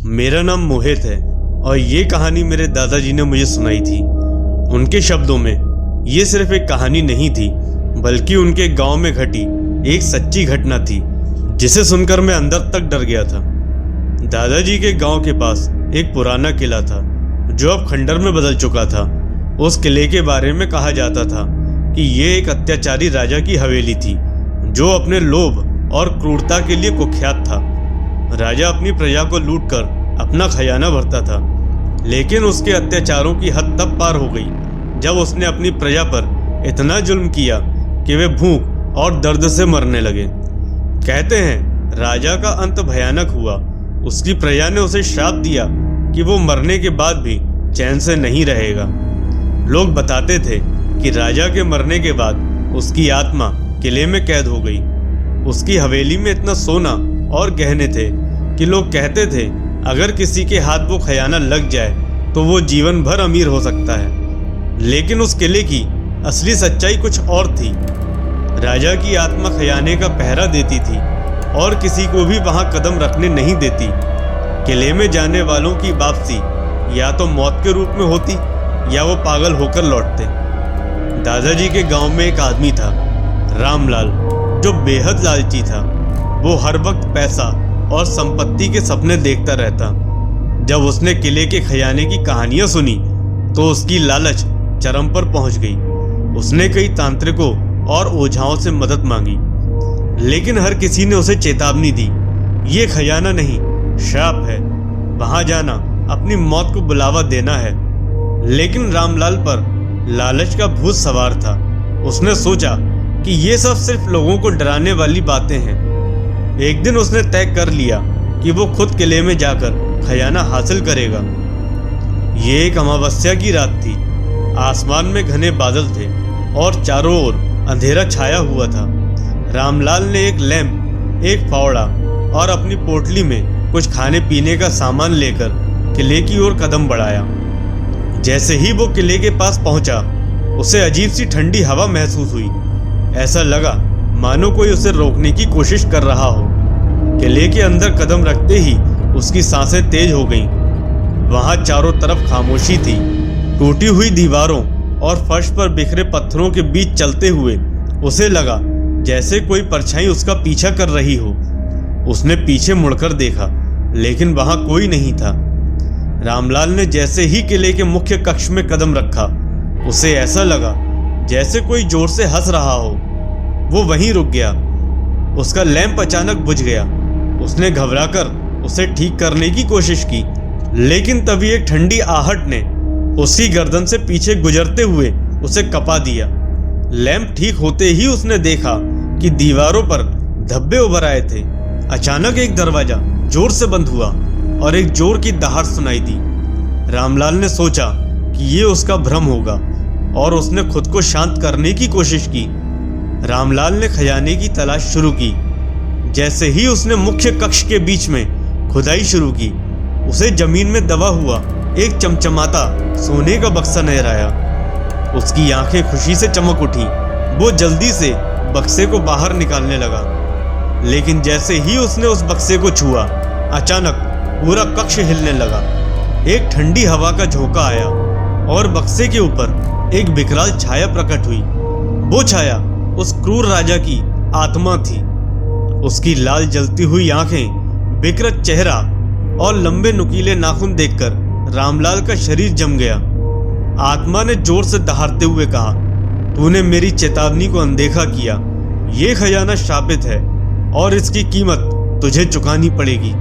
मेरा नाम मोहित है और ये कहानी मेरे दादाजी ने मुझे सुनाई थी। उनके शब्दों में ये सिर्फ एक कहानी नहीं थी, बल्कि उनके गांव में घटी एक सच्ची घटना थी जिसे सुनकर मैं अंदर तक डर गया था। दादाजी के गांव के पास एक पुराना किला था जो अब खंडर में बदल चुका था। उस किले के बारे में कहा जाता था कि ये एक अत्याचारी राजा की हवेली थी जो अपने लोभ और क्रूरता के लिए कुख्यात था। राजा अपनी प्रजा को लूटकर अपना खजाना भरता था, लेकिन उसके अत्याचारों की हद तब पार हो गई जब उसने अपनी प्रजा पर इतना जुल्म किया कि वे भूख और दर्द से मरने लगे। कहते हैं राजा का अंत भयानक हुआ। उसकी प्रजा ने उसे श्राप दिया कि वो मरने के बाद भी चैन से नहीं रहेगा। लोग बताते थे कि राजा के मरने के बाद उसकी आत्मा किले में कैद हो गई। उसकी हवेली में इतना सोना और गहने थे कि लोग कहते थे अगर किसी के हाथ वो खजाना लग जाए तो वो जीवन भर अमीर हो सकता है। लेकिन उस किले की असली सच्चाई कुछ और थी। राजा की आत्मा खजाने का पहरा देती थी और किसी को भी वहां कदम रखने नहीं देती। किले में जाने वालों की वापसी या तो मौत के रूप में होती या वो पागल होकर लौटते। दादाजी के गांव में एक आदमी था, रामलाल, जो बेहद लालची था। वो हर वक्त पैसा और संपत्ति के सपने देखता रहता। जब उसने किले के खजाने की कहानियां सुनी तो उसकी लालच चरम पर पहुंच गई। उसने कई तांत्रिकों और ओझाओं से मदद मांगी, लेकिन हर किसी ने उसे चेतावनी दी, ये खजाना नहीं, श्राप है, वहां जाना अपनी मौत को बुलावा देना है। लेकिन रामलाल पर लालच का भूत सवार था। उसने सोचा कि ये सब सिर्फ लोगों को डराने वाली बातें हैं। एक दिन उसने तय कर लिया कि वो खुद किले में जाकर खजाना हासिल करेगा। ये एक अमावस्या की रात थी। आसमान में घने बादल थे और चारों ओर अंधेरा छाया हुआ था। रामलाल ने एक लैंप, एक फावड़ा और अपनी पोटली में कुछ खाने पीने का सामान लेकर किले की ओर कदम बढ़ाया। जैसे ही वो किले के पास पहुंचा, उसे अजीब सी ठंडी हवा महसूस हुई। ऐसा लगा मानो कोई उसे रोकने की कोशिश कर रहा हो। किले के अंदर कदम रखते ही उसकी सांसें तेज हो गईं। वहां चारों तरफ खामोशी थी। टूटी हुई दीवारों और फर्श पर बिखरे पत्थरों के बीच चलते हुए उसे लगा जैसे कोई परछाई उसका पीछा कर रही हो। उसने पीछे मुड़कर देखा, लेकिन वहां कोई नहीं था। रामलाल ने जैसे ही किले के मुख्य कक्ष में कदम रखा, उसे ऐसा लगा जैसे कोई जोर से हंस रहा हो। वो वहीं रुक गया। उसका लैंप अचानक बुझ गया। उसने घबराकर उसे ठीक करने की कोशिश की, लेकिन तभी एक ठंडी आहट ने उसकी गर्दन से पीछे गुजरते हुए उसे कपा दिया। लैंप ठीक होते ही उसने देखा कि दीवारों पर धब्बे उभर आए थे। अचानक एक दरवाजा जोर से बंद हुआ और एक जोर की दहाड़ सुनाई दी। रामलाल ने सोचा कि ये उसका भ्रम होगा और उसने खुद को शांत करने की कोशिश की। रामलाल ने खजाने की तलाश शुरू की। जैसे ही उसने मुख्य कक्ष के बीच में खुदाई शुरू की, उसे जमीन में दबा हुआ एक चमचमाता सोने का बक्सा नजर आया। उसकी आंखें खुशी से चमक उठी। वो जल्दी से बक्से को बाहर निकालने लगा, लेकिन जैसे ही उसने उस बक्से को छुआ, अचानक पूरा कक्ष हिलने लगा। एक ठंडी हवा का झोंका आया और बक्से के ऊपर एक विकराल छाया प्रकट हुई। वो छाया उस क्रूर राजा की आत्मा थी। उसकी लाल जलती हुई आंखें, विकृत चेहरा और लंबे नुकीले नाखून देखकर रामलाल का शरीर जम गया। आत्मा ने जोर से दहाड़ते हुए कहा, तूने मेरी चेतावनी को अनदेखा किया। ये खजाना श्रापित है और इसकी कीमत तुझे चुकानी पड़ेगी।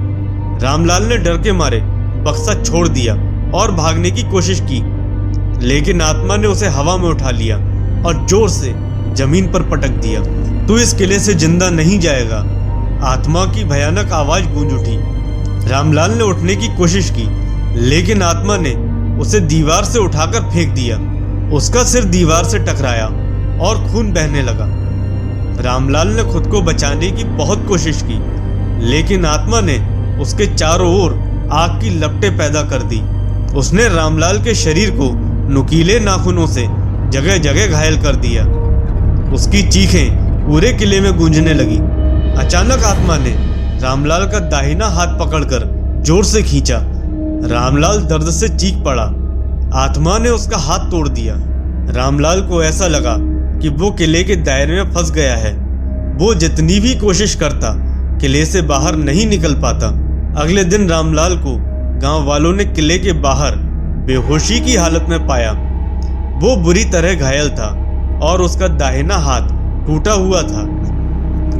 रामलाल ने डर के मारे बक्सा छोड़ दिया और भागने की कोशिश की, लेकिन आत्मा ने उसे हवा में उठा लिया और जोर से जमीन पर पटक दिया। तू इस किले से जिंदा नहीं जाएगा। आत्मा की भयानक आवाज गूंज उठी। रामलाल ने उठने की कोशिश की, लेकिन आत्मा ने उसे दीवार से उठाकर फेंक दिया। उसका सिर दीवार से टकराया और खून बहने लगा। रामलाल ने खुद को बचाने की बहुत कोशिश की, लेकिन आत्मा ने उसके चारों ओर आग की लपटें पैदा कर दी। उसने रामलाल के शरीर को नुकीले नाखूनों से जगह जगह घायल कर दिया। उसकी चीखें पूरे किले में गूंजने लगी। अचानक आत्मा ने रामलाल का दाहिना हाथ पकड़कर जोर से खींचा। रामलाल दर्द से चीख पड़ा। आत्मा ने उसका हाथ तोड़ दिया। रामलाल को ऐसा लगा कि वो किले के दायरे में फंस गया है। वो जितनी भी कोशिश करता किले से बाहर नहीं निकल पाता। अगले दिन रामलाल को गांव वालों ने किले के बाहर बेहोशी की हालत में पाया। वो बुरी तरह घायल था और उसका दाहिना हाथ टूटा हुआ था।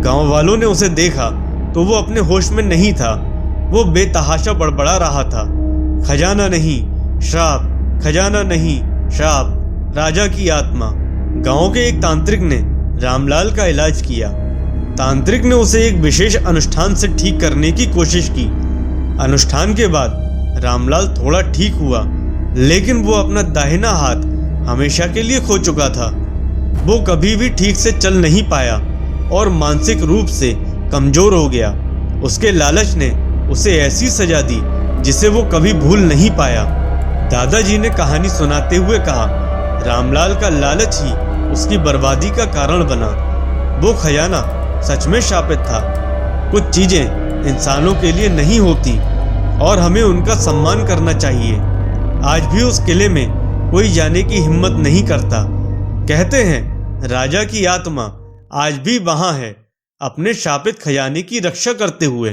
गांव वालों ने उसे देखा तो वो अपने होश में नहीं था। वो बेतहाशा बड़बड़ा रहा था, खजाना नहीं श्राप, खजाना नहीं श्राप, राजा की आत्मा। गांव के एक तांत्रिक ने रामलाल का इलाज किया। तांत्रिक ने उसे एक विशेष अनुष्ठान से ठीक करने की कोशिश की। अनुष्ठान के बाद रामलाल थोड़ा ठीक हुआ, लेकिन वो अपना दाहिना हाथ हमेशा के लिए खो चुका था। वो कभी भी ठीक से चल नहीं पाया और मानसिक रूप से कमजोर हो गया। उसके लालच ने उसे ऐसी सजा दी जिसे वो कभी भूल नहीं पाया। दादाजी ने कहानी सुनाते हुए कहा, रामलाल का लालच ही उसकी बर्बादी का कारण बना। वो खजाना सच में शापित था। कुछ चीजें इंसानों के लिए नहीं होती और हमें उनका सम्मान करना चाहिए। आज भी उस किले में कोई जाने की हिम्मत नहीं करता। कहते हैं राजा की आत्मा आज भी वहां है, अपने शापित खजाने की रक्षा करते हुए।